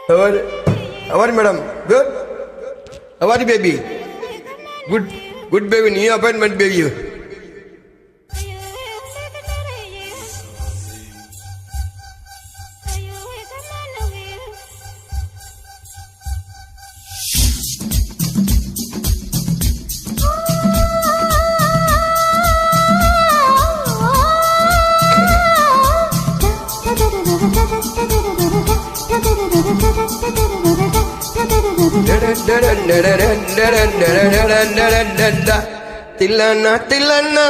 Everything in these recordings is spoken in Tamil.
How are you, madam? Good? How are you, baby? Good baby. New appointment, baby. தில்லண்ணா தில்லண்ணா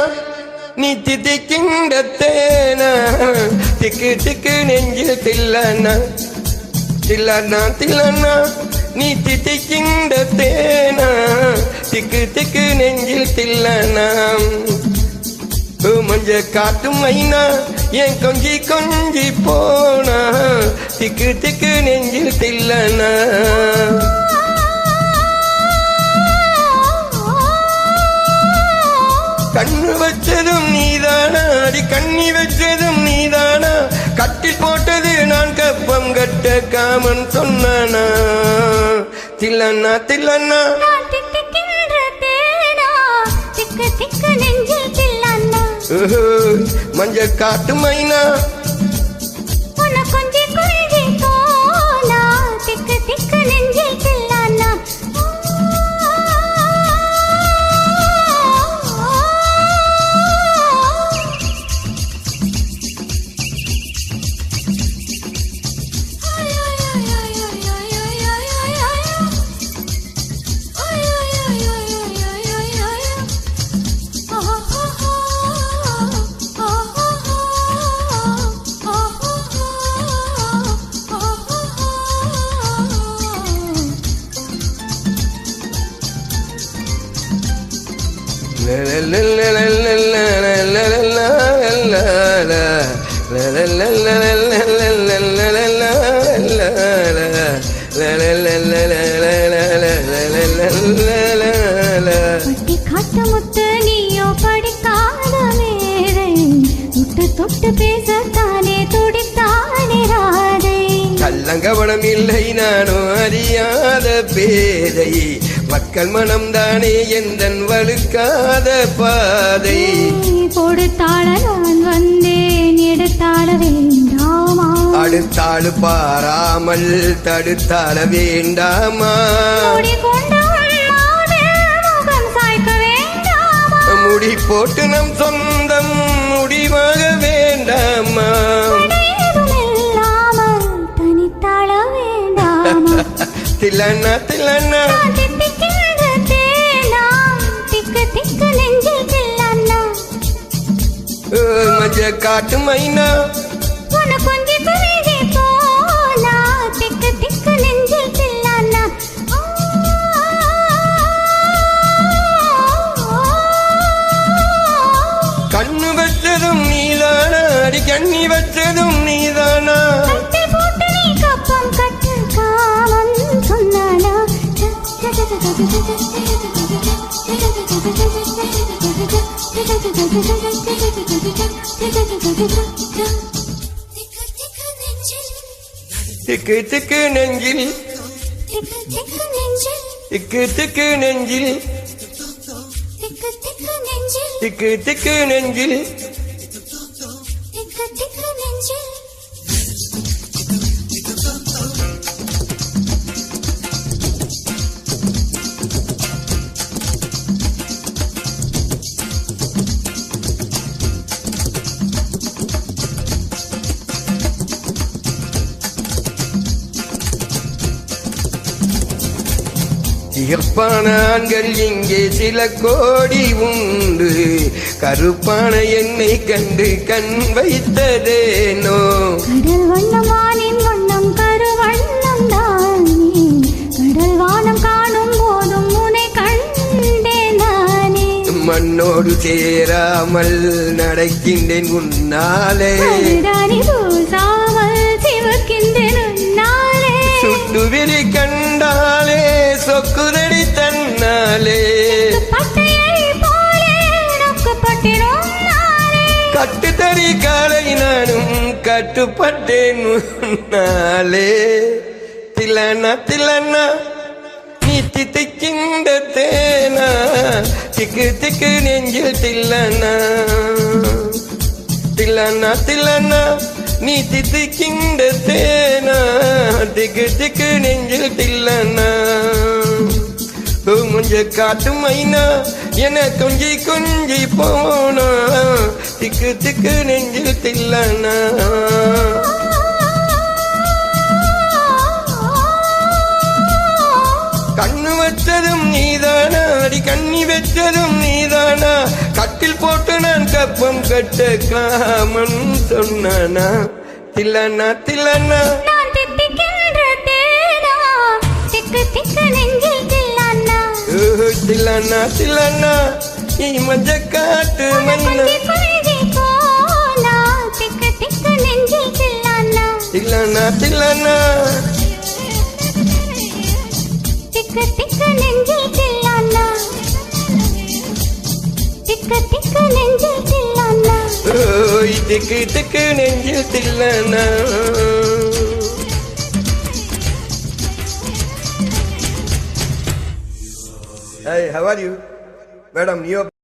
நீ திதிக்கின்ற தேனா திக்கு திக்கு நெஞ்சில் தில்லண்ணா தில்லண்ணா தில்லண்ணா நீ திதிக்கின்ற தேனா திக்கு திக்கு நெஞ்சில் தில்லண்ணா மஞ்ச காட்டு மைனா என் கொஞ்சி கொஞ்சி போனா திக்கு திக்கு நெஞ்சில் தில்லண்ணா கண்ணு வச்சதும் நீதானா அடி கண்ணி வச்சதும் நீதானா கட்டில் போட்டது நான் கப்பம் கட்ட காமன் சொன்னானா தில்லண்ணா தில்லண்ணா மஞ்ச காட்டு மைனா கொஞ்சி கொஞ்சி போனா திக்கு திக்கு நெஞ்சில் தில்லானா காட்டு முத்து நீயோ படிக்காத மேதை முட்டு தொட்டு பேசத்தானே துடித்தானே ராதை கள்ளங்கவனம் இல்லை நானும் அறியாத பேதை மக்கள் மனம்தானே எந்தன் வழுக்காத பாதை கொடுத்தாள நான் வந்தேன் எடுத்தாள வேண்டாமா அடுத்தாளு பாராமல் தடுத்தாள வேண்டாமா முடி போட்டு நம் சொந்தம் முடிவாக வேண்டாமா தனித்தாள வேண்டாமா தில்லண்ணா தில்லண்ணா மஞ்ச காட்டு மைனா கொஞ்சி கொஞ்சி போனா திக்கு திக்கு நெஞ்சில் தில்லானா கண்ணு வச்சதும் நீதானா அடி கண்ணி வச்சதும் நீதானா போட்டு நீ கப்பம் கட்டு காமன் சொன்னானா திக்கு திக்கு நெஞ்சில் திக்கு திக்கு நெஞ்சில் திக்கு திக்கு நெஞ்சில் சிகப்பான ஆண்கள் இங்கே சில கோடி உண்டு கருப்பான என்னை கண்டு கண் வைத்ததேனோ கடல் வண்ணமானின் வண்ணம் கருவண்ணம் தானே கடல் வானம் காணும் போதும் உன்னை கண்டேன் நானே மண்ணோடு சேராமல் நடக்கின்றேன் உன்னாலே பூசாமல் சிவக்கின்றேன் உன்னாலே சுட்டுவிரி கண்டாலே சொக்குதடி தன்னாலே கட்டுத்தறி காலை நானும் கட்டுப்பட்டேன் முன்னாலே தில்லனா தில்லனா நீ தித்திக்கின்ற தேனா திக்கு திக்கு நெஞ்சில் தில்லனா தில்லனா தில்லனா நீ தித்திக்கின்ற தேனா திக்கு திக்கு நெஞ்சில் தில்லனா முஞ்ச காட்டு மைனா என கொஞ்சி கொஞ்சி போனா திக்கு திக்கு நெஞ்சில் தில்லனா கண்ணு வச்சதும் நீதானா அடி கண்ணி வச்சதும் நீதானா கட்டில் போட்டு நான் கப்பம் கட்ட காமன் சொன்னானா தில்லனா தில்லனா நான் தித்திக்கின்ற தேனா திக்கு திக்கு நெஞ்சில் தில்லனா தில்லனா தில்லனா நீ மஞ்ச காட்டு மைனா கொஞ்சி போனா திக்கு திக்கு நெஞ்சில் தில்லனா தில்லனா தில்லனா திக்கு திக்கு நெஞ்சில் தில்லனா திக்கு திக்கு நெஞ்சில் தில்லனா ஓய் திக்கு திக்கு நெஞ்சில் thillana Hey, how are you? Madam, you